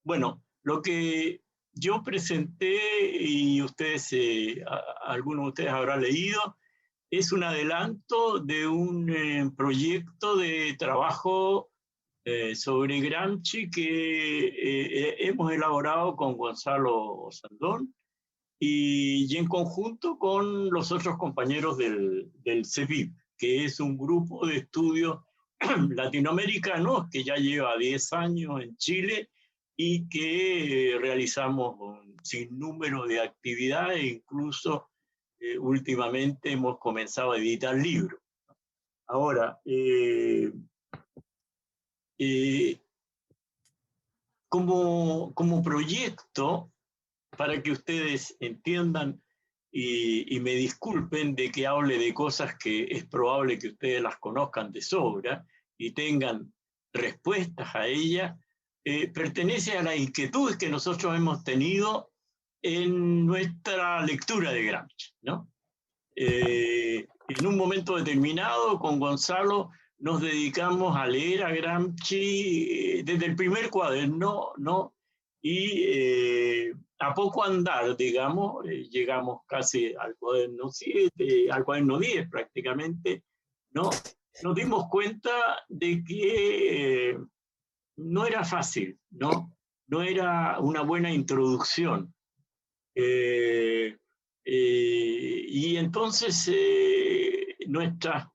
Bueno, lo que yo presenté, y ustedes, algunos de ustedes habrán leído, es un adelanto de un proyecto de trabajo sobre Gramsci que hemos elaborado con Gonzalo Sandón y en conjunto con los otros compañeros del CEVIP, que es un grupo de estudios latinoamericanos que ya lleva 10 años en Chile y que realizamos un sinnúmero de actividades, incluso últimamente hemos comenzado a editar libros. Ahora, como proyecto, para que ustedes entiendan y me disculpen de que hable de cosas que es probable que ustedes las conozcan de sobra y tengan respuestas a ellas, pertenece a las inquietudes que nosotros hemos tenido en nuestra lectura de Gramsci, ¿no? En un momento determinado, con Gonzalo, nos dedicamos a leer a Gramsci desde el primer cuaderno, ¿no? Y a poco andar, digamos, llegamos casi al cuaderno 7, al cuaderno 10 prácticamente, ¿no? Nos dimos cuenta de que no era fácil, ¿no? No era una buena introducción. Y entonces nuestras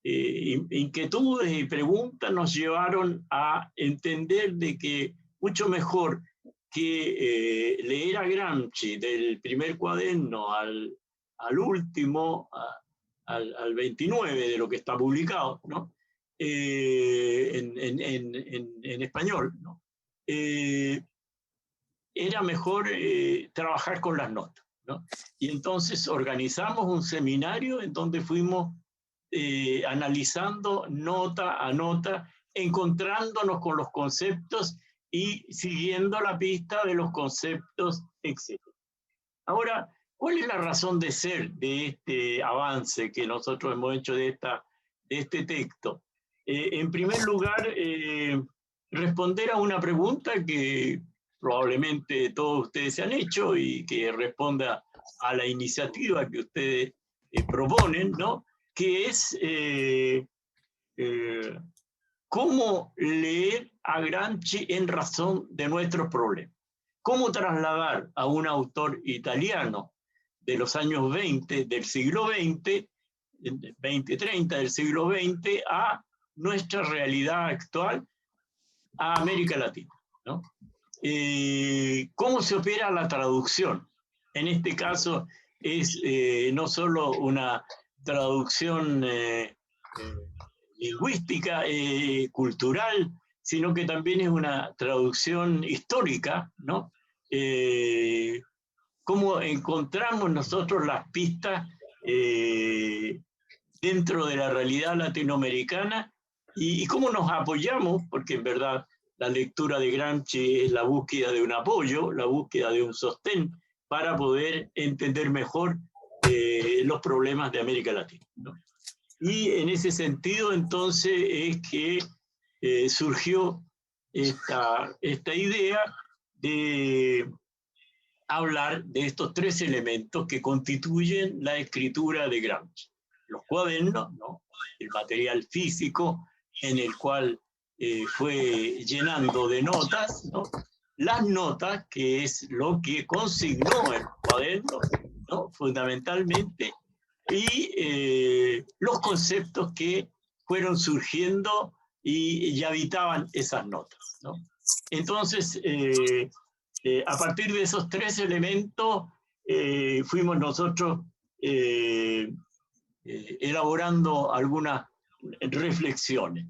inquietudes y preguntas nos llevaron a entender de que mucho mejor que leer a Gramsci del primer cuaderno al último, al 29 de lo que está publicado, ¿no? En español, ¿no? Era mejor trabajar con las notas, ¿no? Y entonces organizamos un seminario en donde fuimos analizando nota a nota, encontrándonos con los conceptos y siguiendo la pista de los conceptos, etc. Ahora, ¿cuál es la razón de ser de este avance que nosotros hemos hecho de este texto? En primer lugar, responder a una pregunta que probablemente todos ustedes se han hecho y que responda a la iniciativa que ustedes proponen, ¿no? Que es cómo leer a Gramsci en razón de nuestros problemas. Cómo trasladar a un autor italiano de los años 20 del siglo XX, 20-30 del siglo XX, a nuestra realidad actual, a América Latina, ¿no? ¿Cómo se opera la traducción? En este caso es no solo una traducción lingüística, cultural, sino que también es una traducción histórica, ¿no? ¿Cómo encontramos nosotros las pistas dentro de la realidad latinoamericana y cómo nos apoyamos, porque en verdad la lectura de Gramsci es la búsqueda de un apoyo, la búsqueda de un sostén para poder entender mejor los problemas de América Latina, ¿no? Y en ese sentido, entonces, es que surgió esta idea de hablar de estos tres elementos que constituyen la escritura de Gramsci. Los cuadernos, ¿no? El material físico en el cual fue llenando de notas, ¿no? Las notas, que es lo que consignó el cuaderno, ¿no? Fundamentalmente, y los conceptos que fueron surgiendo y habitaban esas notas, ¿no? Entonces, a partir de esos tres elementos, fuimos nosotros elaborando algunas reflexiones.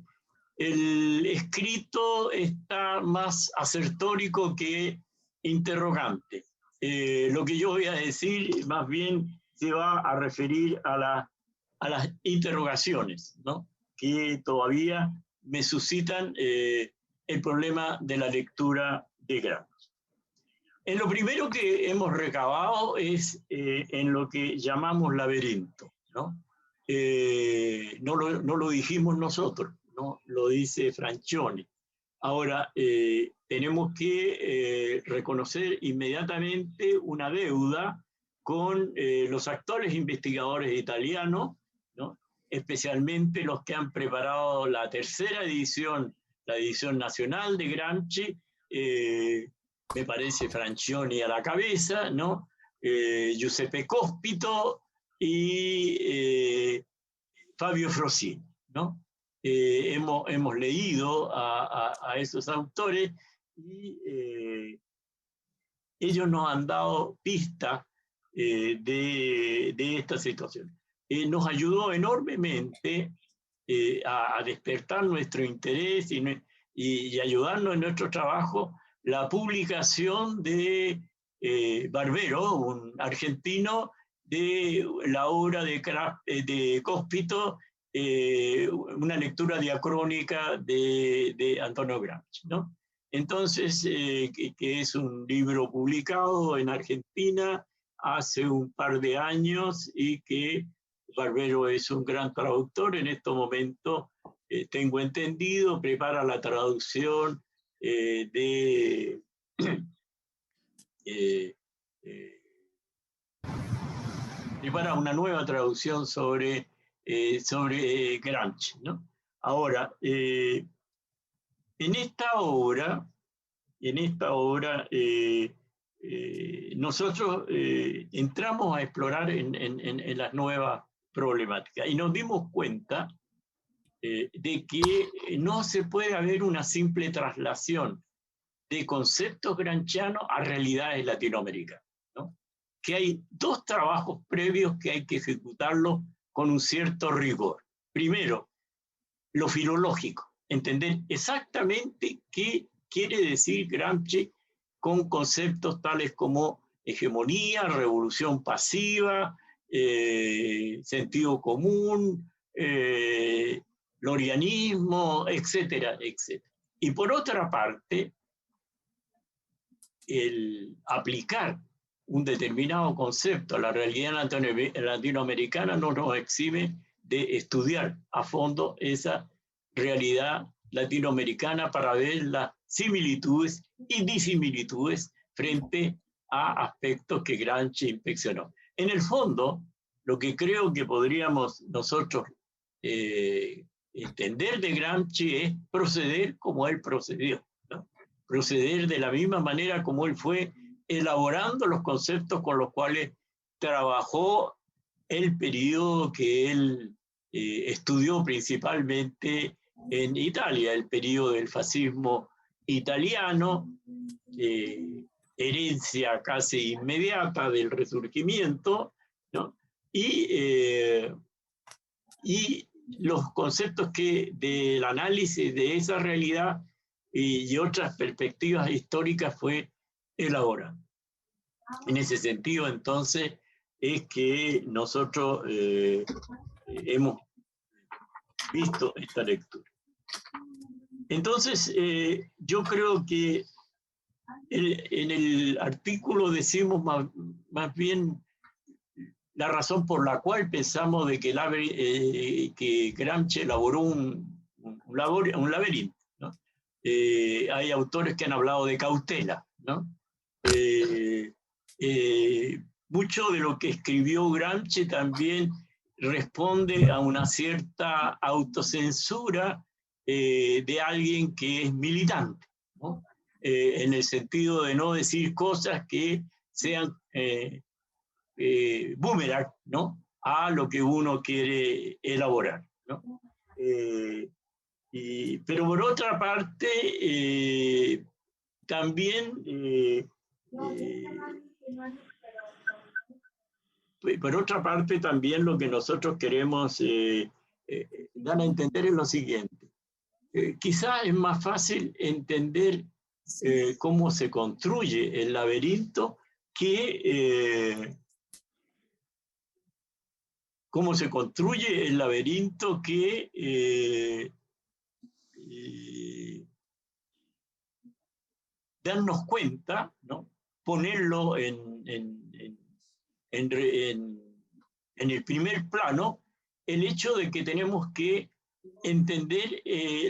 El escrito está más asertórico que interrogante. Lo que yo voy a decir más bien se va a referir a las interrogaciones, ¿no? Que todavía me suscitan el problema de la lectura de Gramsci. En lo primero que hemos recabado es en lo que llamamos laberinto, ¿no? No lo dijimos nosotros, ¿no? Lo dice Francioni. Ahora, tenemos que reconocer inmediatamente una deuda con los actuales investigadores italianos, ¿no? Especialmente los que han preparado la tercera edición, la edición nacional de Gramsci, me parece Francioni a la cabeza, ¿no? Giuseppe Cospito y Fabio Frosini, ¿no? Hemos leído a esos autores y ellos nos han dado pistas de esta situación. Nos ayudó enormemente a despertar nuestro interés y ayudarnos en nuestro trabajo la publicación de Barbero, un argentino, de la obra de Cospito, una lectura diacrónica de Antonio Gramsci, ¿no? Entonces, que es un libro publicado en Argentina hace un par de años y que Barbero es un gran traductor. En estos momentos, tengo entendido, prepara la traducción prepara una nueva traducción sobre Gramsci, ¿no? Ahora, en esta obra nosotros entramos a explorar en las nuevas problemáticas y nos dimos cuenta de que no se puede haber una simple traslación de conceptos gramscianos a realidades latinoamericanas, ¿no? Que hay dos trabajos previos que hay que ejecutarlos con un cierto rigor. Primero, lo filológico, entender exactamente qué quiere decir Gramsci con conceptos tales como hegemonía, revolución pasiva, sentido común, lorianismo, etcétera, etcétera. Y por otra parte, el aplicar un determinado concepto a la realidad latinoamericana no nos exime de estudiar a fondo esa realidad latinoamericana para ver las similitudes y disimilitudes frente a aspectos que Gramsci inspeccionó. En el fondo, lo que creo que podríamos nosotros entender de Gramsci es proceder como él procedió, ¿no? Proceder de la misma manera como él fue elaborando los conceptos con los cuales trabajó el periodo que él estudió principalmente en Italia, el periodo del fascismo italiano, herencia casi inmediata del Resurgimiento, ¿no? Y los conceptos que del análisis de esa realidad y otras perspectivas históricas fue elaborando. En ese sentido, entonces, es que nosotros hemos visto esta lectura. Entonces, yo creo que en el artículo decimos más bien la razón por la cual pensamos de que Gramsci elaboró un laberinto, ¿no? Hay autores que han hablado de cautela, ¿no? Mucho de lo que escribió Gramsci también responde a una cierta autocensura de alguien que es militante, ¿no? En el sentido de no decir cosas que sean boomerang, ¿no? A lo que uno quiere elaborar, ¿no? Pero por otra parte, también por otra parte, también lo que nosotros queremos dar a entender es lo siguiente. Quizás es más fácil entender cómo se construye el laberinto que darnos cuenta, ¿no? Ponerlo en el primer plano, el hecho de que tenemos que entender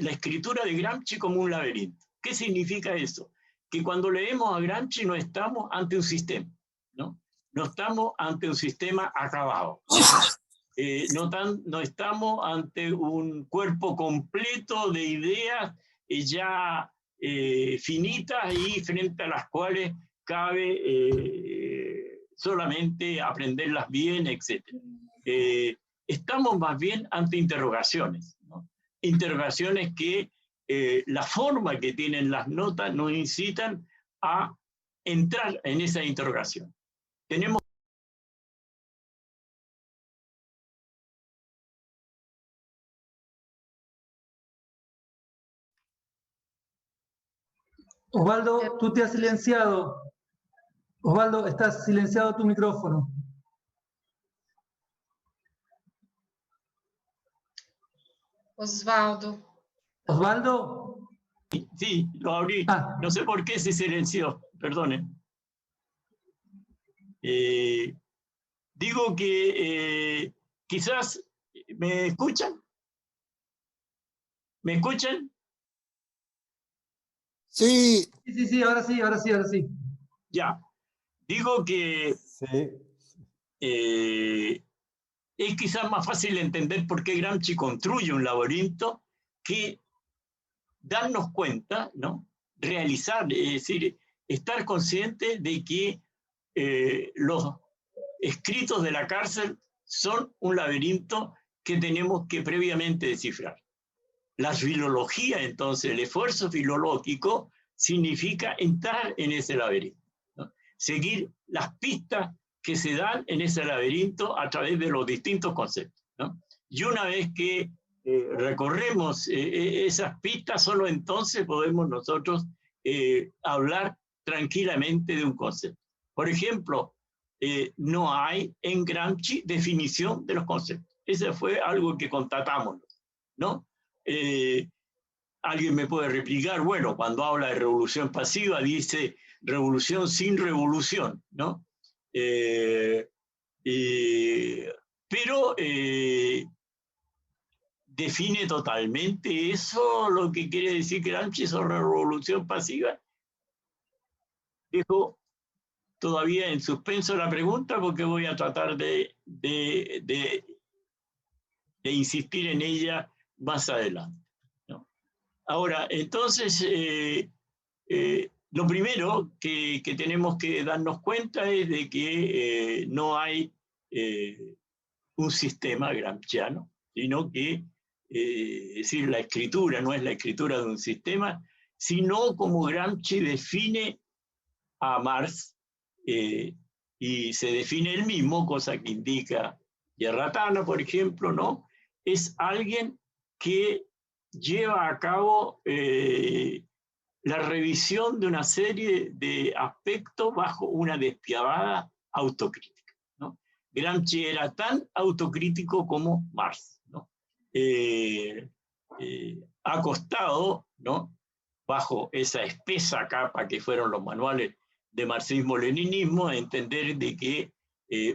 la escritura de Gramsci como un laberinto. ¿Qué significa eso? Que cuando leemos a Gramsci no estamos ante un sistema, ¿no? No estamos ante un sistema acabado. No estamos ante un cuerpo completo de ideas ya finitas y frente a las cuales cabe solamente aprenderlas bien, etc. Estamos más bien ante interrogaciones, ¿no? Interrogaciones que la forma que tienen las notas nos incitan a entrar en esa interrogación. Tenemos Osvaldo, tú te has silenciado. Osvaldo, estás silenciado tu micrófono. Osvaldo. Osvaldo. Sí, lo abrí. No sé por qué se silenció, perdone. Digo que quizás, ¿me escuchan? ¿Me escuchan? Sí. Sí, ahora sí. Ya. Digo que Sí. es quizás más fácil entender por qué Gramsci construye un laberinto que darnos cuenta, ¿no? Realizar, es decir, estar consciente de que los escritos de la cárcel son un laberinto que tenemos que previamente descifrar. La filología, entonces, el esfuerzo filológico significa entrar en ese laberinto, ¿no? Seguir las pistas que se dan en ese laberinto a través de los distintos conceptos, ¿no? Y una vez que recorremos esas pistas, solo entonces podemos nosotros hablar tranquilamente de un concepto. Por ejemplo, no hay en Gramsci definición de los conceptos. Eso fue algo que constatamos, ¿no? Alguien me puede replicar, bueno, cuando habla de revolución pasiva dice revolución sin revolución, ¿no? Pero define totalmente eso lo que quiere decir Gramsci sobre revolución pasiva. Dejo todavía en suspenso la pregunta porque voy a tratar de insistir en ella más adelante, ¿no? Ahora, entonces, lo primero que tenemos que darnos cuenta es de que no hay un sistema gramsciano, sino que, es decir, la escritura no es la escritura de un sistema, sino como Gramsci define a Marx, y se define él mismo, cosa que indica Yerratana, por ejemplo, ¿no? Es alguien que lleva a cabo la revisión de una serie de aspectos bajo una despiadada autocrítica, ¿no? Gramsci era tan autocrítico como Marx, ¿no? Ha costado, ¿no?, bajo esa espesa capa que fueron los manuales de marxismo-leninismo, entender de que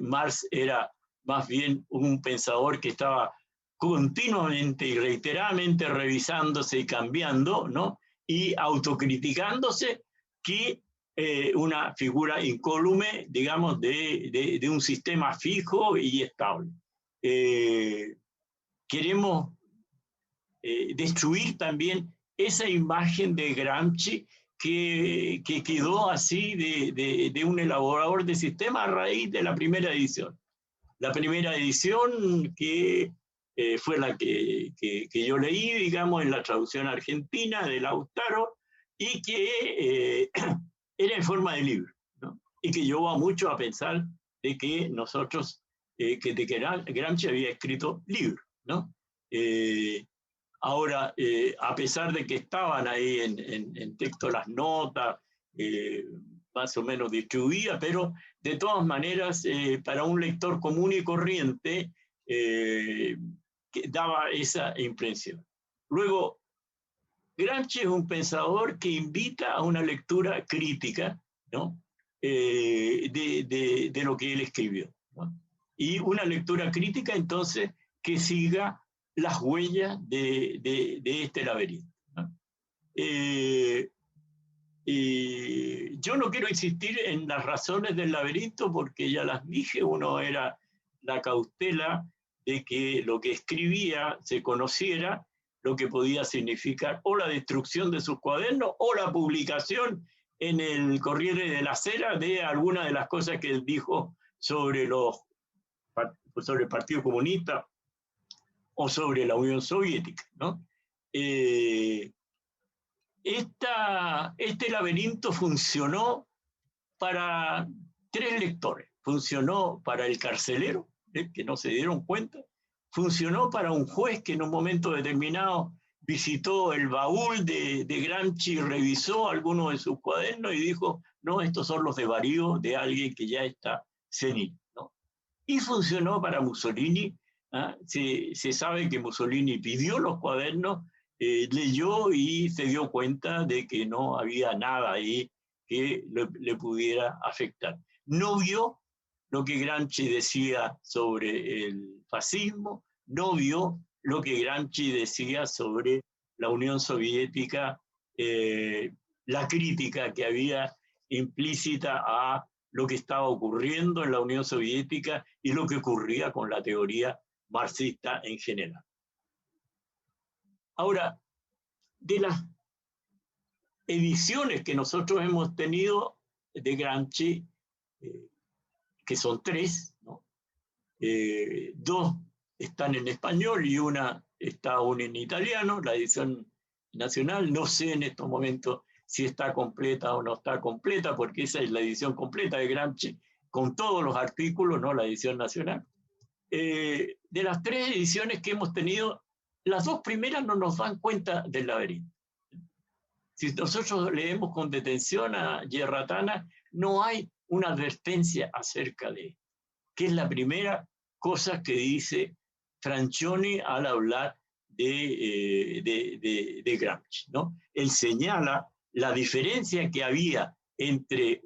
Marx era más bien un pensador que estaba continuamente y reiteradamente revisándose y cambiando, ¿no?, y autocriticándose, que una figura incólume, digamos, de un sistema fijo y estable. Queremos destruir también esa imagen de Gramsci que quedó así de un elaborador de sistema a raíz de la primera edición. La primera edición que fue la que yo leí, digamos, en la traducción argentina de Lautaro, y que era en forma de libro, ¿no? Y que llevó mucho a pensar de que nosotros, que Gramsci había escrito libros, ¿no? Ahora, a pesar de que estaban ahí en texto las notas, más o menos distribuidas, pero de todas maneras, para un lector común y corriente, que daba esa impresión. Luego, Gramsci es un pensador que invita a una lectura crítica, ¿no?, de lo que él escribió, ¿no? Y una lectura crítica, entonces, que siga las huellas de este laberinto, ¿no? Yo no quiero insistir en las razones del laberinto porque ya las dije. Uno era la cautela de que lo que escribía se conociera, lo que podía significar o la destrucción de sus cuadernos o la publicación en el Corriere della Sera de alguna de las cosas que él dijo sobre el Partido Comunista o sobre la Unión Soviética, ¿no? Este laberinto funcionó para 3 lectores. Funcionó para el carcelero, que no se dieron cuenta. Funcionó para un juez que en un momento determinado visitó el baúl de Gramsci, revisó algunos de sus cuadernos y dijo, no, estos son los desvaríos de alguien que ya está senil, ¿no? Y funcionó para Mussolini. Se sabe que Mussolini pidió los cuadernos, leyó y se dio cuenta de que no había nada ahí que le pudiera afectar. No vio lo que Gramsci decía sobre el fascismo, no vio lo que Gramsci decía sobre la Unión Soviética, la crítica que había implícita a lo que estaba ocurriendo en la Unión Soviética y lo que ocurría con la teoría marxista en general. Ahora, de las ediciones que nosotros hemos tenido de Gramsci, que son 3, ¿no? 2 están en español y una está aún en italiano, la edición nacional. No sé en estos momentos si está completa o no está completa, porque esa es la edición completa de Gramsci, con todos los artículos, ¿no? La edición nacional. De las 3 ediciones que hemos tenido, las 2 primeras no nos dan cuenta del laberinto. Si nosotros leemos con detención a Yerratana, no hay una advertencia acerca de esto, que es la primera cosa que dice Francioni al hablar de Gramsci, ¿no? Él señala la diferencia que había entre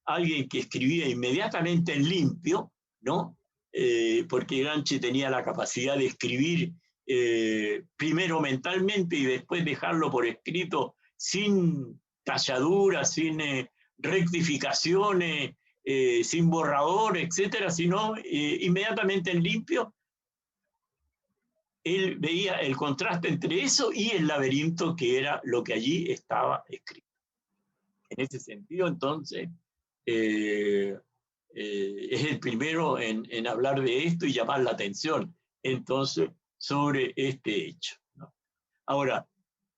alguien que escribía inmediatamente en limpio, ¿no? Porque Gramsci tenía la capacidad de escribir primero mentalmente y después dejarlo por escrito sin talladuras, sin rectificaciones, sin borrador, etcétera, sino inmediatamente en limpio. Él veía el contraste entre eso y el laberinto, que era lo que allí estaba escrito. En ese sentido, entonces, es el primero en hablar de esto y llamar la atención, entonces, sobre este hecho, ¿no? Ahora,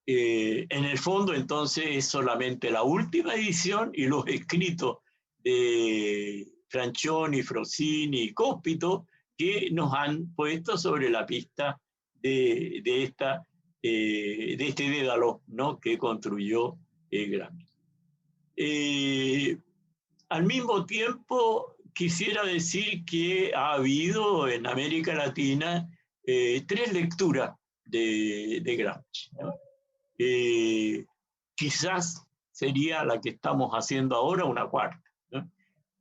en el fondo, entonces, es solamente la última edición y los escritos de Francioni, Frosini y Cospito que nos han puesto sobre la pista de este Dédalo, ¿no? Que construyó Gramsci. Al mismo tiempo, quisiera decir que ha habido en América Latina 3 lecturas de Gramsci, ¿no? Quizás sería la que estamos haciendo ahora, una 4ª, ¿no?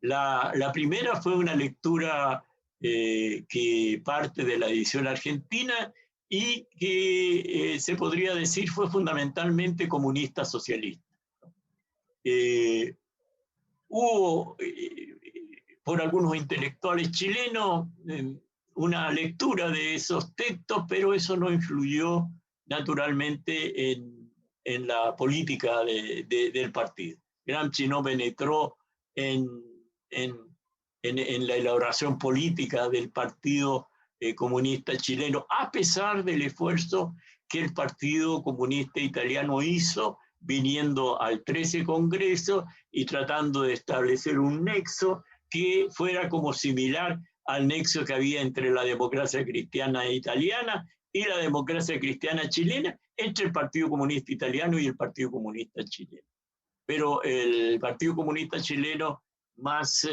La primera fue una lectura que parte de la edición argentina y que se podría decir fue fundamentalmente comunista socialista. Hubo por algunos intelectuales chilenos una lectura de esos textos, pero eso no influyó naturalmente en la política del partido. Gramsci no penetró en la elaboración política del Partido Comunista Chileno, a pesar del esfuerzo que el Partido Comunista Italiano hizo, viniendo al 13 Congreso y tratando de establecer un nexo que fuera como similar al nexo que había entre la democracia cristiana italiana y la democracia cristiana chilena, entre el Partido Comunista Italiano y el Partido Comunista Chileno. Pero el Partido Comunista Chileno, más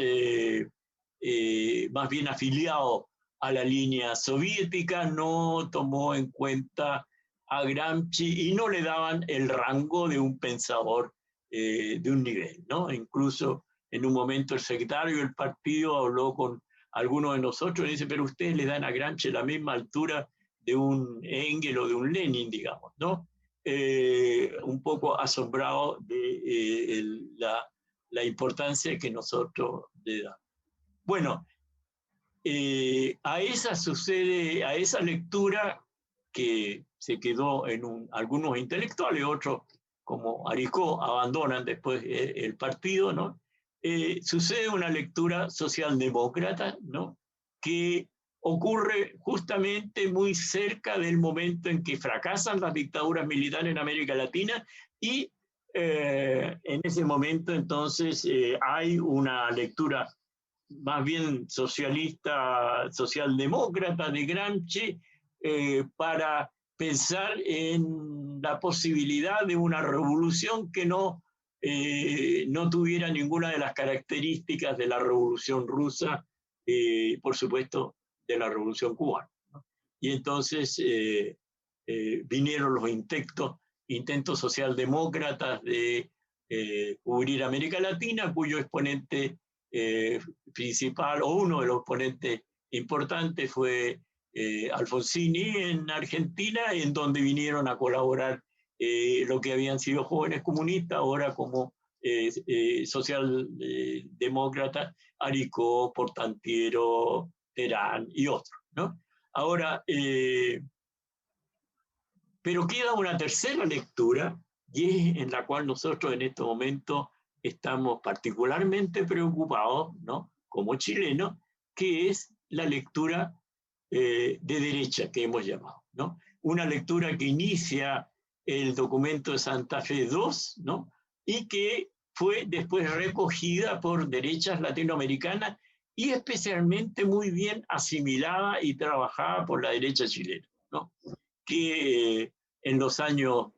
bien afiliado a la línea soviética, no tomó en cuenta a Gramsci y no le daban el rango de un pensador de un nivel, ¿no? Incluso en un momento el secretario del partido habló con algunos de nosotros y dice, pero ustedes le dan a Gramsci la misma altura un Engels o de un Lenin, digamos, ¿no? Un poco asombrado de la importancia que nosotros le damos. Bueno, a esa lectura que se quedó en algunos intelectuales, otros como Aricó abandonan después el partido, ¿no? Sucede una lectura socialdemócrata, ¿no? Que ocurre justamente muy cerca del momento en que fracasan las dictaduras militares en América Latina y en ese momento entonces hay una lectura más bien socialista, socialdemócrata de Gramsci, para pensar en la posibilidad de una revolución que no tuviera ninguna de las características de la revolución rusa, por supuesto, de la revolución cubana, ¿no? Y entonces vinieron los intentos socialdemócratas de cubrir América Latina, cuyo exponente principal, o uno de los ponentes importantes, fue Alfonsini en Argentina, en donde vinieron a colaborar lo que habían sido jóvenes comunistas, ahora como socialdemócratas, Aricó, Portantiero, Terán y otros, ¿no? Ahora, pero queda una tercera lectura, y es en la cual nosotros en este momento estamos particularmente preocupados, ¿no? Como chilenos, que es la lectura de derecha que hemos llamado, ¿no? Una lectura que inicia el documento de Santa Fe II, ¿no? Y que fue después recogida por derechas latinoamericanas y especialmente muy bien asimilada y trabajada por la derecha chilena, ¿no? Que en los años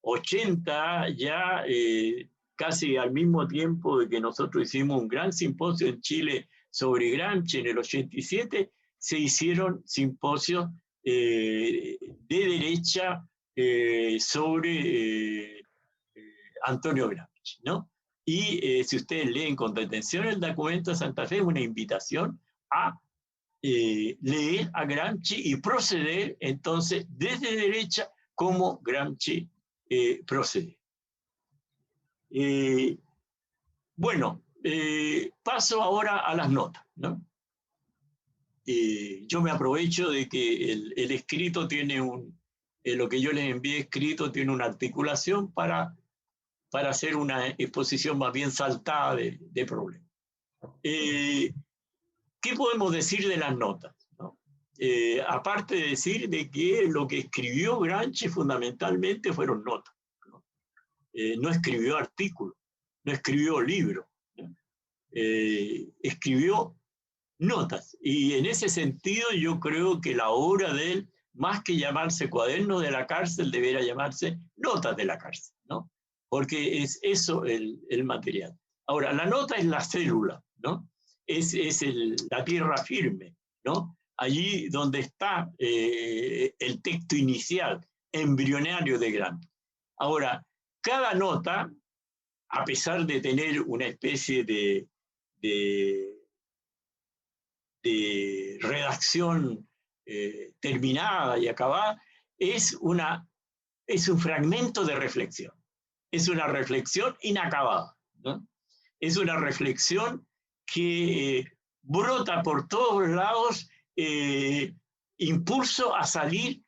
80, ya casi al mismo tiempo de que nosotros hicimos un gran simposio en Chile sobre Gramsci en el 87, se hicieron simposios de derecha sobre Antonio Gramsci, ¿no? Y si ustedes leen con detención el documento de Santa Fe, es una invitación a leer a Gramsci y proceder entonces desde derecha como Gramsci procede. Bueno, paso ahora a las notas, ¿no? Yo me aprovecho de que el escrito tiene lo que yo les envié escrito tiene una articulación para hacer una exposición más bien saltada de problemas. ¿Qué podemos decir de las notas, ¿no? Aparte de decir de que lo que escribió Gramsci fundamentalmente fueron notas, ¿no? No escribió artículos, no escribió libros, ¿no? Escribió notas. Y en ese sentido yo creo que la obra de él, más que llamarse Cuadernos de la Cárcel, debería llamarse Notas de la Cárcel, ¿no? Porque es eso el material. Ahora, la nota es la célula, ¿no? Es la tierra firme, ¿no? Allí donde está el texto inicial, embrionario de Gramsci. Ahora, cada nota, a pesar de tener una especie de redacción terminada y acabada, es un fragmento de reflexión. Es una reflexión inacabada, ¿no? Es una reflexión que brota por todos lados, impulso a salir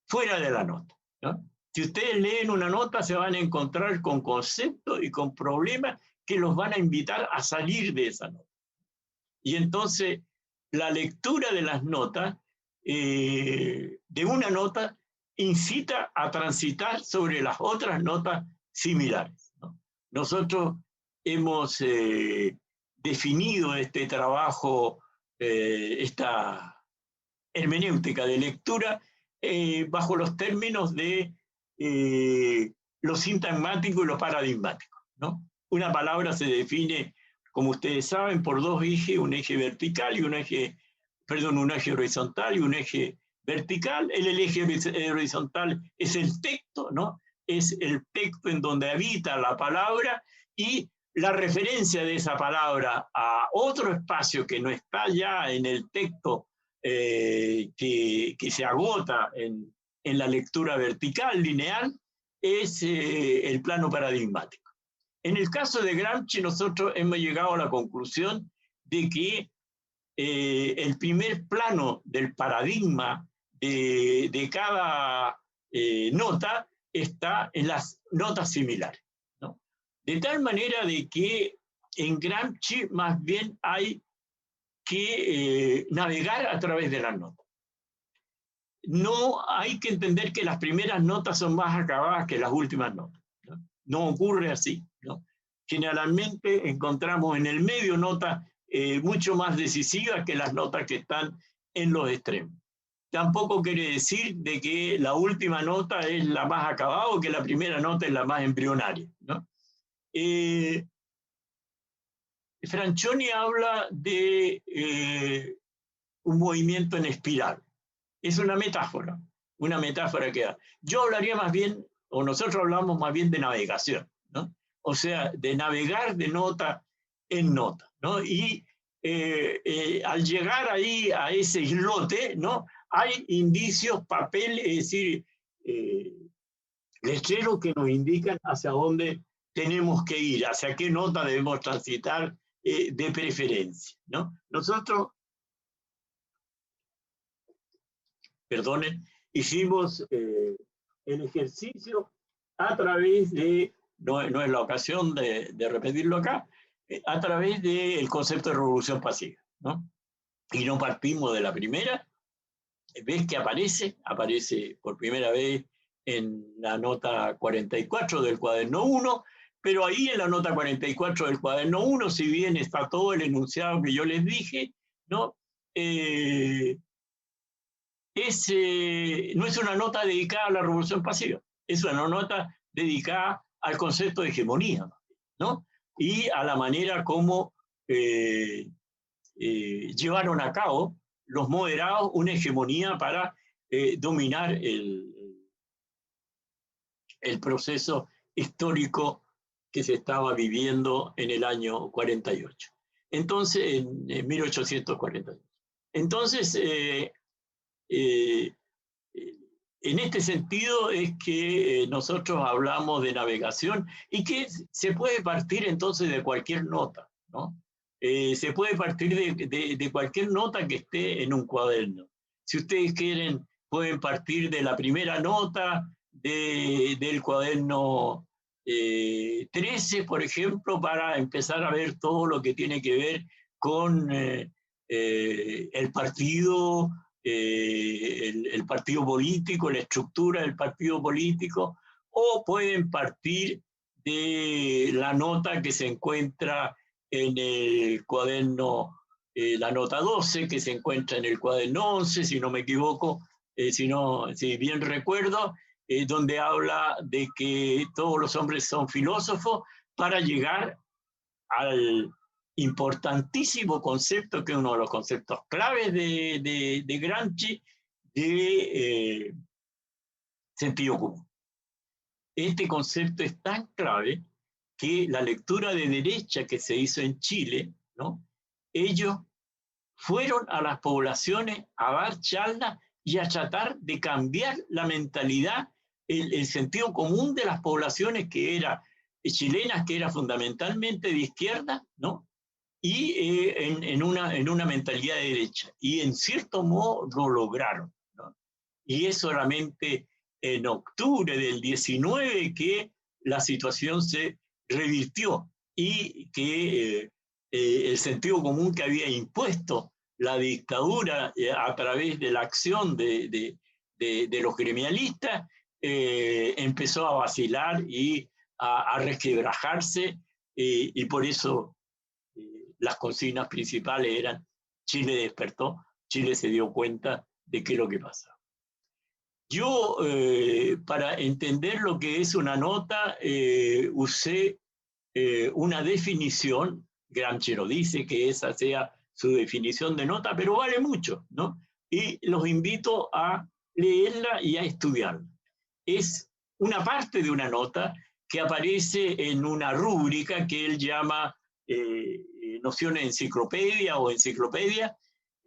fuera de la nota, ¿no? Si ustedes leen una nota, se van a encontrar con conceptos y con problemas que los van a invitar a salir de esa nota. Y entonces, la lectura de las notas, de una nota, incita a transitar sobre las otras notas similares, ¿no? Nosotros hemos definido este trabajo, esta hermenéutica de lectura, bajo los términos de lo sintagmático y lo paradigmático, ¿no? Una palabra se define, como ustedes saben, por dos ejes, un eje vertical y un eje horizontal y un eje vertical. El eje horizontal es el texto, ¿no? Es el texto en donde habita la palabra y la referencia de esa palabra a otro espacio que no está ya en el texto que se agota en la lectura vertical, lineal, es el plano paradigmático. En el caso de Gramsci, nosotros hemos llegado a la conclusión de que el primer plano del paradigma de cada nota está en las notas similares, ¿no? De tal manera de que en Gramsci más bien hay que navegar a través de las notas. No hay que entender que las primeras notas son más acabadas que las últimas notas, ¿no? No ocurre así, ¿no? Generalmente encontramos en el medio notas mucho más decisivas que las notas que están en los extremos. Tampoco quiere decir de que la última nota es la más acabada o que la primera nota es la más embrionaria, ¿no? Franchoni habla de un movimiento en espiral. Es una metáfora que da. Yo hablaría más bien, o nosotros hablamos más bien de navegación, ¿no? O sea, de navegar de nota en nota, ¿no? Y al llegar ahí a ese islote, ¿no? Hay indicios, papeles, es decir, letreros que nos indican hacia dónde tenemos que ir, hacia qué nota debemos transitar de preferencia, ¿no? Nosotros, perdonen, hicimos el ejercicio a través de, no es la ocasión de repetirlo acá, a través del concepto de revolución pasiva, ¿no? Y no partimos de la primera. ¿Ves que aparece por primera vez en la nota 44 del cuaderno 1, pero ahí en la nota 44 del cuaderno 1, si bien está todo el enunciado que yo les dije, ¿no? No es una nota dedicada a la revolución pasiva, es una nota dedicada al concepto de hegemonía, ¿no? Y a la manera como llevaron a cabo los moderados una hegemonía para dominar el proceso histórico que se estaba viviendo en el año 48. Entonces, en 1848. Entonces, en este sentido es que nosotros hablamos de navegación y que se puede partir entonces de cualquier nota, ¿no? Se puede partir de cualquier nota que esté en un cuaderno. Si ustedes quieren, pueden partir de la primera nota del cuaderno 13, por ejemplo, para empezar a ver todo lo que tiene que ver con el partido, el partido político, la estructura del partido político, o pueden partir de la nota que se encuentra en el cuaderno, la nota 12, que se encuentra en el cuaderno 11, si no me equivoco, si bien recuerdo, donde habla de que todos los hombres son filósofos, para llegar al importantísimo concepto, que es uno de los conceptos claves de Gramsci, de sentido común. Este concepto es tan clave que la lectura de derecha que se hizo en Chile, ¿no? Ellos fueron a las poblaciones a dar charlas y a tratar de cambiar la mentalidad, el sentido común de las poblaciones que eran chilenas, que era fundamentalmente de izquierda, ¿no? Y en una mentalidad de derecha. Y en cierto modo lo lograron, ¿no? Y es solamente en octubre del 19 que la situación se revirtió y que el sentido común que había impuesto la dictadura a través de la acción de los gremialistas empezó a vacilar y a resquebrajarse, y por eso las consignas principales eran: Chile despertó, Chile se dio cuenta de qué es lo que pasaba. Yo, para entender lo que es una nota, usé una definición. Gramsci no dice que esa sea su definición de nota, pero vale mucho, ¿no? Y los invito a leerla y a estudiarla. Es una parte de una nota que aparece en una rúbrica que él llama nociones de enciclopedia o enciclopedia,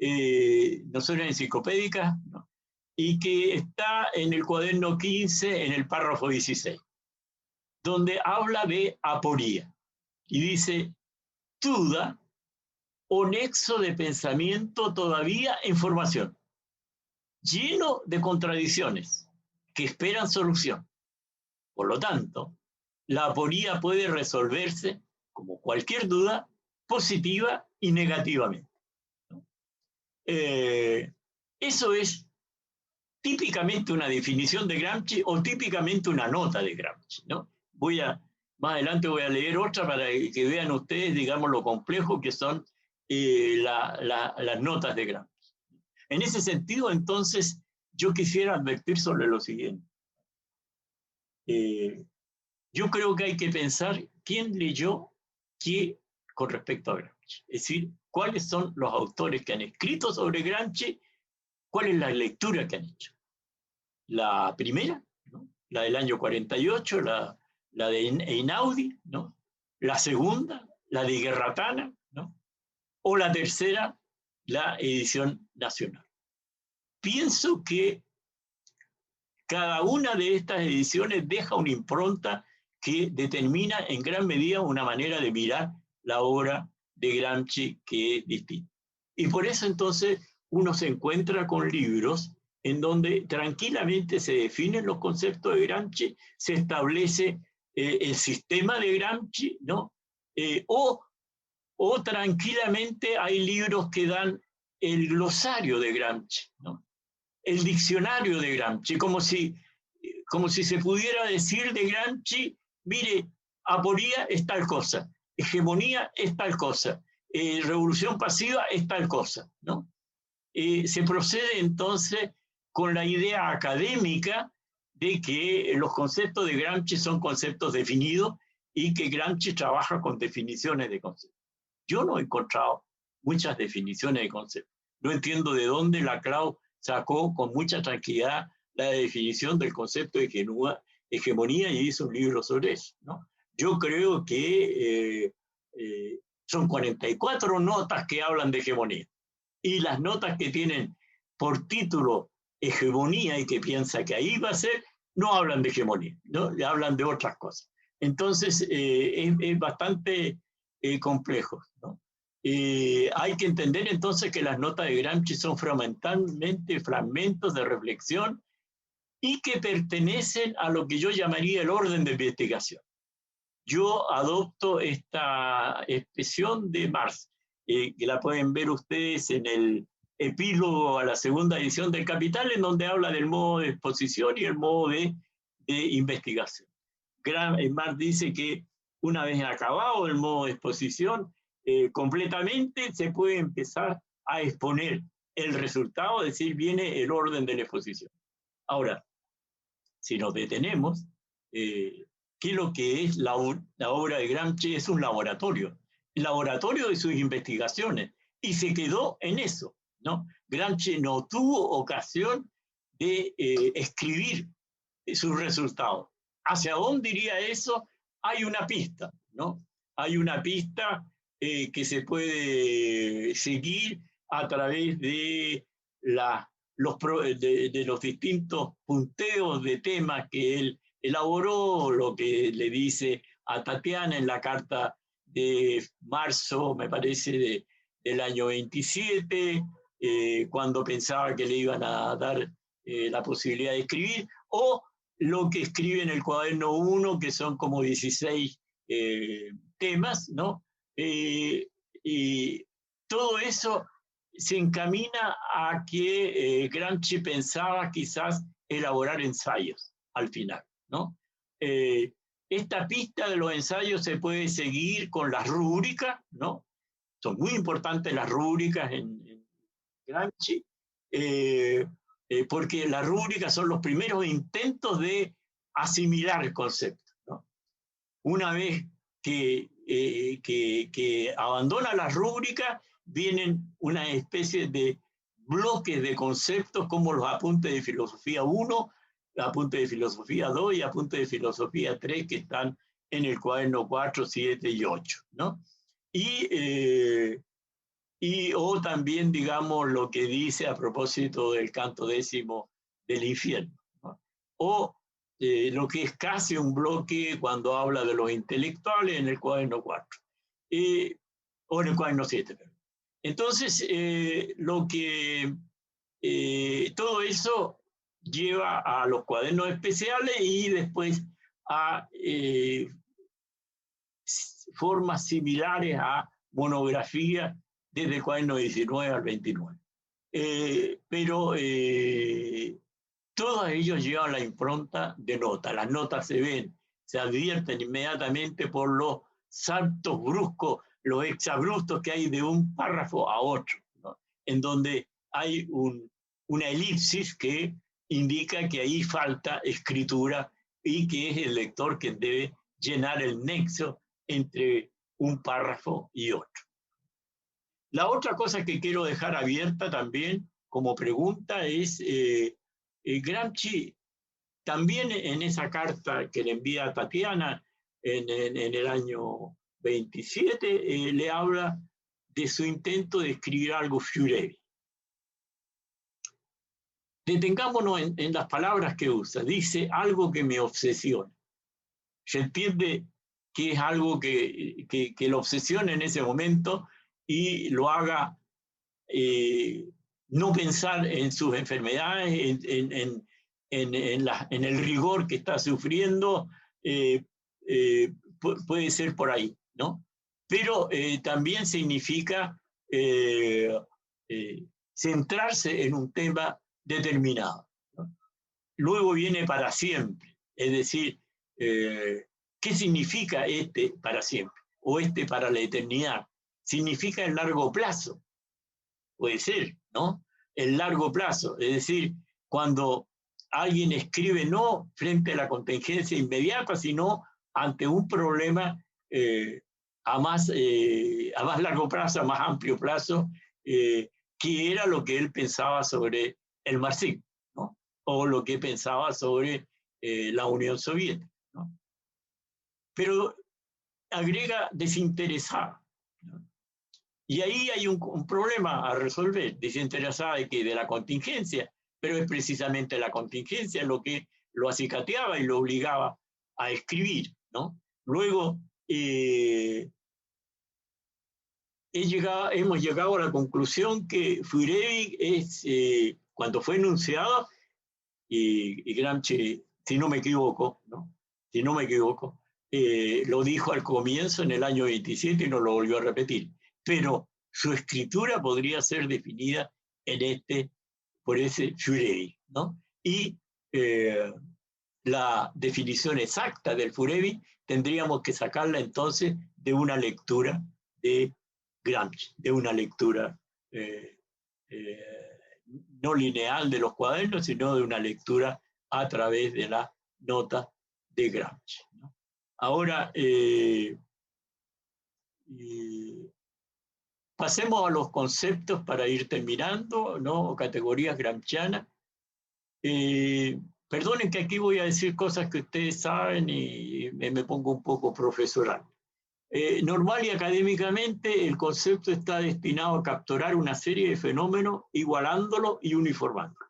no son enciclopédicas, ¿no? Y que está en el cuaderno 15, en el párrafo 16, donde habla de aporía. Y dice, duda o nexo de pensamiento todavía en formación, lleno de contradicciones que esperan solución. Por lo tanto, la aporía puede resolverse, como cualquier duda, positiva y negativamente. Eso es típicamente una definición de Gramsci o típicamente una nota de Gramsci, ¿no? Más adelante voy a leer otra para que vean ustedes, digamos, lo complejo que son las notas de Gramsci. En ese sentido, entonces, yo quisiera advertir sobre lo siguiente. Yo creo que hay que pensar quién leyó qué con respecto a Gramsci. Es decir, cuáles son los autores que han escrito sobre Gramsci, cuál es la lectura que han hecho. La primera, ¿no? La del año 48, la de Einaudi, ¿no? La segunda, la de Guerratana, ¿no? O la tercera, la edición nacional. Pienso que cada una de estas ediciones deja una impronta que determina en gran medida una manera de mirar la obra de Gramsci que es distinta. Y por eso entonces uno se encuentra con libros en donde tranquilamente se definen los conceptos de Gramsci, se establece el sistema de Gramsci, ¿no? O tranquilamente hay libros que dan el glosario de Gramsci, ¿no? El diccionario de Gramsci, como si se pudiera decir de Gramsci, mire, aporía es tal cosa, hegemonía es tal cosa, revolución pasiva es tal cosa, ¿no? Se procede entonces con la idea académica de que los conceptos de Gramsci son conceptos definidos y que Gramsci trabaja con definiciones de conceptos. Yo no he encontrado muchas definiciones de conceptos. No entiendo de dónde Laclau sacó con mucha tranquilidad la definición del concepto de hegemonía y hizo un libro sobre eso, ¿no? Yo creo que son 44 notas que hablan de hegemonía. Y las notas que tienen por título hegemonía y que piensa que ahí va a ser, no hablan de hegemonía, ¿no? Hablan de otras cosas. Entonces, es bastante complejo, ¿no? Hay que entender entonces que las notas de Gramsci son fundamentalmente fragmentos de reflexión y que pertenecen a lo que yo llamaría el orden de investigación. Yo adopto esta expresión de Marx, que la pueden ver ustedes en el epílogo a la segunda edición del Capital, en donde habla del modo de exposición y el modo de investigación. Marx dice que una vez acabado el modo de exposición, completamente se puede empezar a exponer el resultado, es decir, viene el orden de la exposición. Ahora, si nos detenemos, ¿qué es lo que es la obra de Gramsci? Es un laboratorio, el laboratorio de sus investigaciones, y se quedó en eso, ¿no? Gramsci no tuvo ocasión de escribir sus resultados. ¿Hacia dónde iría eso? Hay una pista, ¿no? Hay una pista que se puede seguir a través de los distintos punteos de temas que él elaboró, lo que le dice a Tatiana en la carta de marzo, me parece, del año 27, cuando pensaba que le iban a dar la posibilidad de escribir, o lo que escribe en el cuaderno 1, que son como 16 temas, ¿no? Y todo eso se encamina a que Gramsci pensaba quizás elaborar ensayos al final, ¿no? Esta pista de los ensayos se puede seguir con las rúbricas, ¿no? Son muy importantes las rúbricas en Gramsci, porque las rúbricas son los primeros intentos de asimilar el concepto, ¿no? Una vez que abandona las rúbricas, vienen una especie de bloques de conceptos como los apuntes de filosofía 1, apuntes de filosofía 2 y apuntes de filosofía 3 que están en el cuaderno 4, 7 y 8, ¿no? Y o también, digamos, lo que dice a propósito del canto 10º del infierno, ¿no? O lo que es casi un bloque cuando habla de los intelectuales en el cuaderno 4, o en el cuaderno 7. Entonces, todo eso lleva a los cuadernos especiales y después a formas similares a monografías desde el cuaderno 19 al 29. Pero todos ellos llevan la impronta de nota. Las notas se ven, se advierten inmediatamente por los saltos bruscos, los exabruptos que hay de un párrafo a otro, ¿no? En donde hay una elipsis que indica que ahí falta escritura y que es el lector quien debe llenar el nexo entre un párrafo y otro. La otra cosa que quiero dejar abierta también como pregunta es, Gramsci también en esa carta que le envía a Tatiana en el año 27, le habla de su intento de escribir algo Furedi. Detengámonos en las palabras que usa. Dice algo que me obsesiona. Se entiende que es algo que lo obsesiona en ese momento y lo haga no pensar en sus enfermedades, en el rigor que está sufriendo, puede ser por ahí, ¿no? Pero también significa centrarse en un tema determinado, ¿no? Luego viene para siempre, es decir, ¿qué significa este para siempre? O este para la eternidad. Significa el largo plazo. Puede ser, ¿no? El largo plazo. Es decir, cuando alguien escribe no frente a la contingencia inmediata, sino ante un problema a más largo plazo, a más amplio plazo, que era lo que él pensaba sobre el marxismo, ¿no? O lo que pensaba sobre la Unión Soviética, ¿no? Pero agrega desinteresada, ¿no? Y ahí hay un problema a resolver, desinteresada de que de la contingencia, pero es precisamente la contingencia lo que lo acicateaba y lo obligaba a escribir, ¿no? Luego, hemos llegado a la conclusión que Furedi es, cuando fue enunciado, y Gramsci, si no me equivoco, ¿no? Si no me equivoco, lo dijo al comienzo en el año 27 y no lo volvió a repetir. Pero su escritura podría ser definida por ese Furedi, ¿no? Y la definición exacta del Furedi tendríamos que sacarla entonces de una lectura de Gramsci, de una lectura no lineal de los cuadernos, sino de una lectura a través de la nota de Gramsci, ¿no? Ahora, pasemos a los conceptos para ir terminando, ¿no? Categorías gramscianas. Perdonen que aquí voy a decir cosas que ustedes saben y me pongo un poco profesoral. Normal y académicamente, el concepto está destinado a capturar una serie de fenómenos, igualándolo y uniformándolo.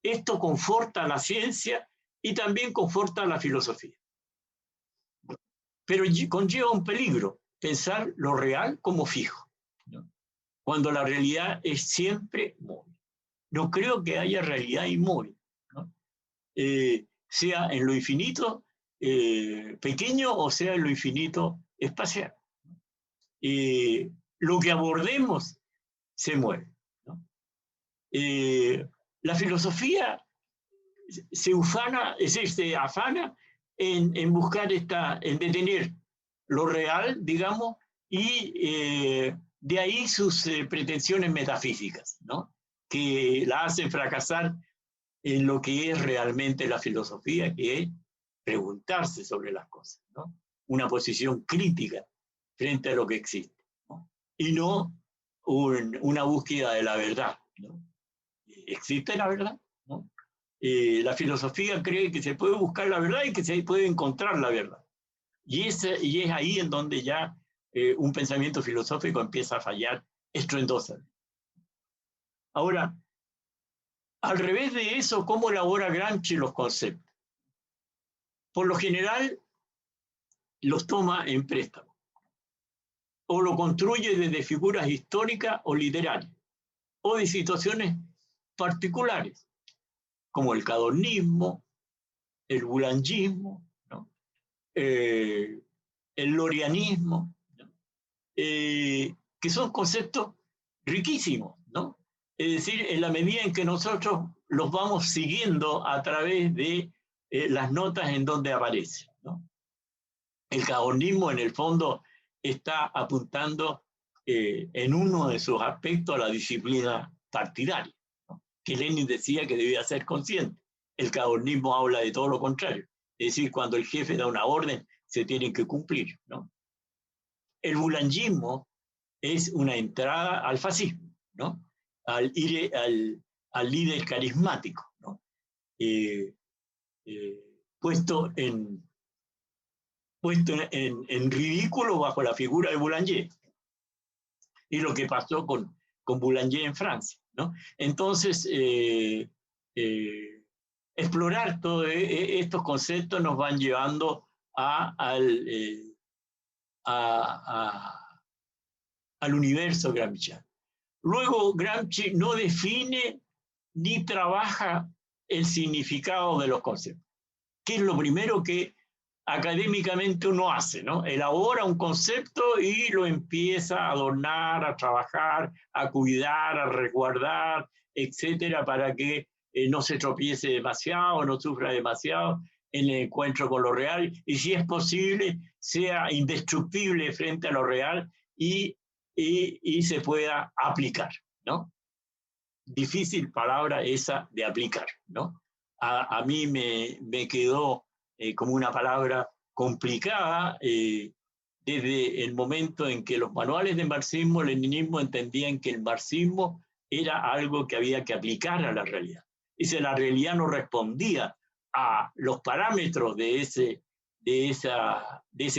Esto conforta a la ciencia y también conforta a la filosofía. Pero conlleva un peligro, pensar lo real como fijo, ¿no? Cuando la realidad es siempre móvil. No creo que haya realidad inmóvil, ¿no? Sea en lo infinito pequeño o sea en lo infinito espacial. Lo que abordemos se mueve, ¿no? La filosofía se afana en buscar en detener lo real, digamos, y de ahí sus pretensiones metafísicas, ¿no? Que la hacen fracasar en lo que es realmente la filosofía, que es preguntarse sobre las cosas, ¿no? Una posición crítica frente a lo que existe, ¿no? Y no una búsqueda de la verdad, ¿no? ¿Existe la verdad? ¿No? La filosofía cree que se puede buscar la verdad y que se puede encontrar la verdad. Y es ahí en donde ya un pensamiento filosófico empieza a fallar estruendosamente. Ahora, al revés de eso, ¿cómo elabora Gramsci los conceptos? Por lo general, los toma en préstamo, o lo construye desde figuras históricas o literarias, o de situaciones particulares, como el cadornismo, el boulangismo, ¿no? El lorianismo, ¿no? Que son conceptos riquísimos, ¿no? Es decir, en la medida en que nosotros los vamos siguiendo a través de las notas en donde aparecen, ¿no? El cadornismo, en el fondo, está apuntando en uno de sus aspectos a la disciplina partidaria, ¿no? Que Lenin decía que debía ser consciente. El cadornismo habla de todo lo contrario. Es decir, cuando el jefe da una orden, se tienen que cumplir, ¿no? El boulangismo es una entrada al fascismo, ¿no? Al líder carismático, ¿no? Puesto en ridículo bajo la figura de Boulanger. Y lo que pasó con Boulanger en Francia, ¿no? Entonces, explorar todos estos conceptos nos van llevando al universo gramsciano. Luego, Gramsci no define ni trabaja el significado de los conceptos, que es lo primero que académicamente uno hace, ¿no? Elabora un concepto y lo empieza a adornar, a trabajar, a cuidar, a resguardar, etcétera, para que no se tropiece demasiado, no sufra demasiado en el encuentro con lo real, y si es posible, sea indestructible frente a lo real y se pueda aplicar, ¿no? Difícil palabra esa de aplicar, ¿no? A mí me quedó como una palabra complicada desde el momento en que los manuales de marxismo-leninismo entendían que el marxismo era algo que había que aplicar a la realidad. Y si la realidad no respondía a los parámetros de ese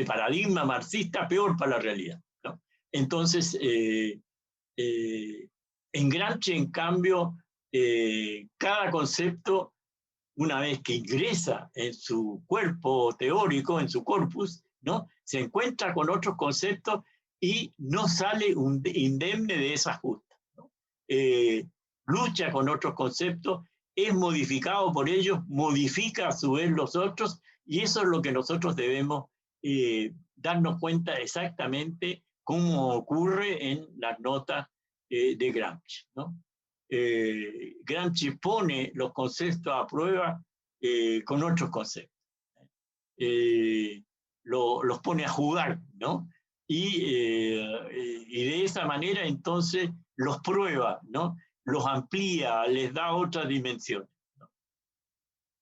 paradigma marxista, peor para la realidad, ¿no? Entonces, en Gramsci, en cambio, cada concepto, una vez que ingresa en su cuerpo teórico, en su corpus, ¿no? Se encuentra con otros conceptos y no sale indemne de esas justas, ¿no? Lucha con otros conceptos, es modificado por ellos, modifica a su vez los otros, y eso es lo que nosotros debemos darnos cuenta exactamente cómo ocurre en las notas de Gramsci, ¿no? Gramsci pone los conceptos a prueba con otros conceptos. Los pone a jugar, ¿no? Y de esa manera entonces los prueba, ¿no? Los amplía, les da otra dimensión, ¿no?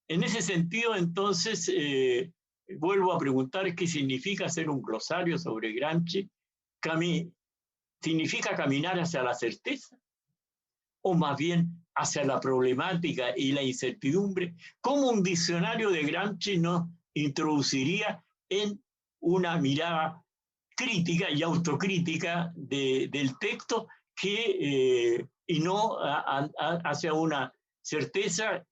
En ese sentido, entonces, vuelvo a preguntar qué significa hacer un glosario sobre Gramsci. ¿Significa caminar hacia la certeza? ¿O más bien hacia la problemática y la incertidumbre? ¿Cómo un diccionario de Gramsci nos introduciría en una mirada crítica y autocrítica del texto y no hacia una certeza,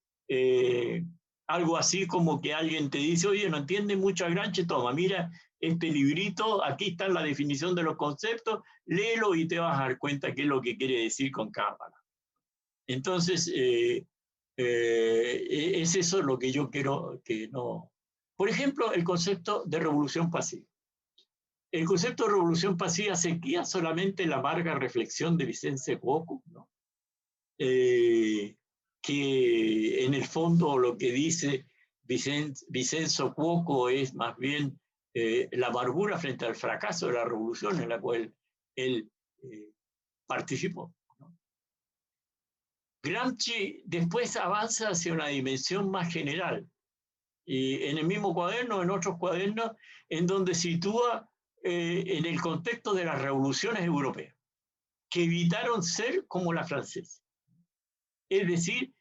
algo así como que alguien te dice, oye, no entiendes mucho a Gramsci, toma, mira este librito, aquí está la definición de los conceptos, léelo y te vas a dar cuenta qué es lo que quiere decir con cada palabra. Entonces, es eso lo que yo quiero que no... Por ejemplo, el concepto de revolución pasiva. El concepto de revolución pasiva se guía solamente en la amarga reflexión de Vincenzo Cuoco, ¿no? Que en el fondo lo que dice Vincenzo Cuoco es más bien la amargura frente al fracaso de la revolución en la cual él participó, ¿no? Gramsci después avanza hacia una dimensión más general, y en el mismo cuaderno, en otros cuadernos, en donde sitúa en el contexto de las revoluciones europeas, que evitaron ser como la francesa. Es decir,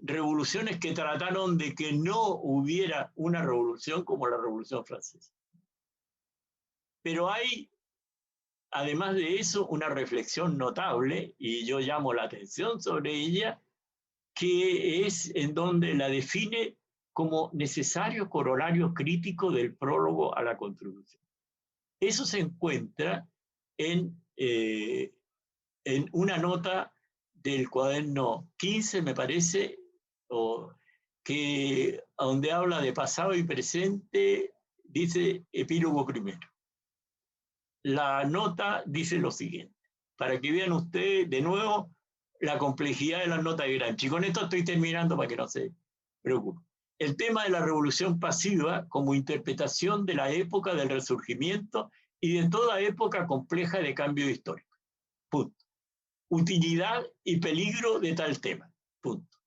revoluciones que trataron de que no hubiera una revolución como la Revolución Francesa. Pero hay además de eso, una reflexión notable, y yo llamo la atención sobre ella, que es en donde la define como necesario corolario crítico del prólogo a la Constitución. Eso se encuentra en una nota del cuaderno 15, me parece, donde habla de pasado y presente, dice epílogo primero. La nota dice lo siguiente, para que vean ustedes de nuevo la complejidad de las notas de Gramsci. Con esto estoy terminando para que no se preocupen. El tema de la revolución pasiva como interpretación de la época del Resurgimiento y de toda época compleja de cambio histórico. Punto. Utilidad y peligro de tal tema. Punto.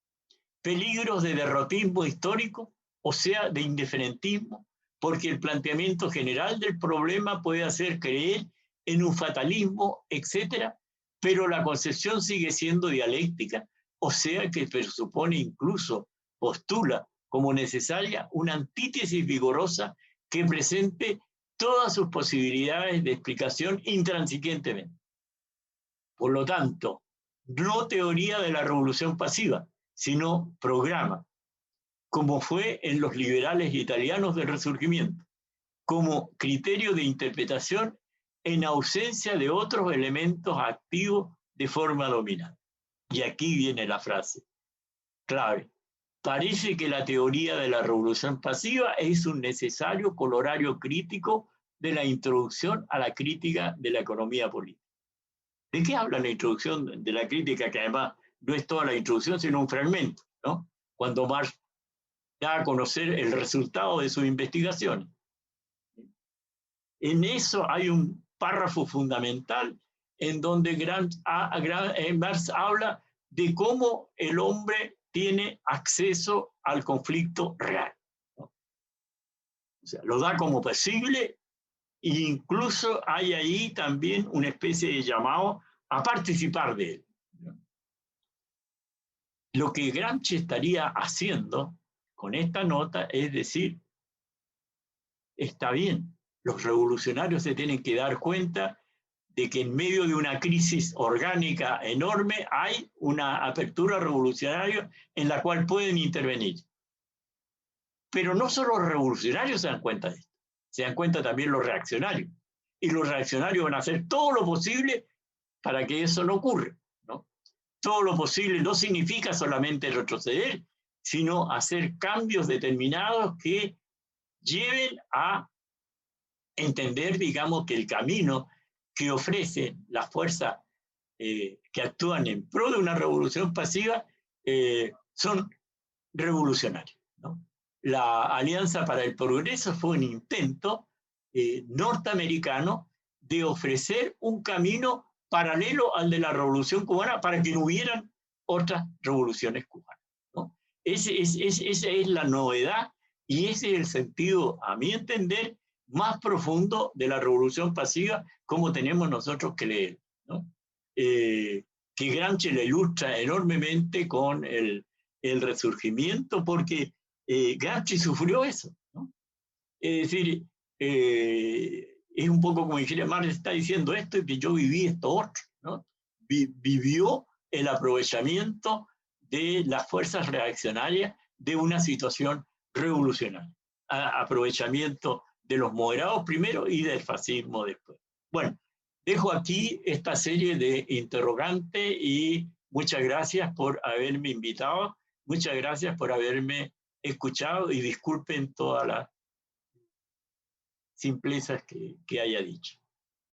Peligros de derrotismo histórico, o sea, de indiferentismo, porque el planteamiento general del problema puede hacer creer en un fatalismo, etcétera, pero la concepción sigue siendo dialéctica, o sea que presupone incluso, postula como necesaria una antítesis vigorosa que presente todas sus posibilidades de explicación intransigentemente. Por lo tanto, no teoría de la revolución pasiva, sino programa, como fue en los liberales italianos del Resurgimiento, como criterio de interpretación en ausencia de otros elementos activos de forma dominante. Y aquí viene la frase clave. Parece que la teoría de la revolución pasiva es un necesario corolario crítico de la introducción a la crítica de la economía política. ¿De qué habla la introducción de la crítica? Que además no es toda la introducción, sino un fragmento, ¿no? Cuando Marx da a conocer el resultado de sus investigaciones. En eso hay un párrafo fundamental en donde Marx habla de cómo el hombre tiene acceso al conflicto real, ¿no? O sea, lo da como posible e incluso hay ahí también una especie de llamado a participar de él, ¿no? Lo que Gramsci estaría haciendo con esta nota es decir, está bien, los revolucionarios se tienen que dar cuenta de que en medio de una crisis orgánica enorme hay una apertura revolucionaria en la cual pueden intervenir. Pero no solo los revolucionarios se dan cuenta de esto, se dan cuenta también los reaccionarios. Y los reaccionarios van a hacer todo lo posible para que eso no ocurra, ¿no? Todo lo posible no significa solamente retroceder, sino hacer cambios determinados que lleven a entender, digamos, que el camino que ofrecen las fuerzas que actúan en pro de una revolución pasiva son revolucionarios, ¿no? La Alianza para el Progreso fue un intento norteamericano de ofrecer un camino paralelo al de la Revolución Cubana para que no hubieran otras revoluciones cubanas, ¿no? Esa es la novedad y ese es el sentido, a mi entender, más profundo de la revolución pasiva, como tenemos nosotros que leer, ¿no? Que Gramsci le ilustra enormemente con el Resurgimiento, porque Gramsci sufrió eso, ¿no? Es decir, es un poco como dijera Marx está diciendo esto y que yo viví esto otro, ¿no? Vivió el aprovechamiento de las fuerzas reaccionarias de una situación revolucionaria, aprovechamiento de los moderados primero y del fascismo después. Bueno, dejo aquí esta serie de interrogantes y muchas gracias por haberme invitado, muchas gracias por haberme escuchado y disculpen todas las simplezas que haya dicho.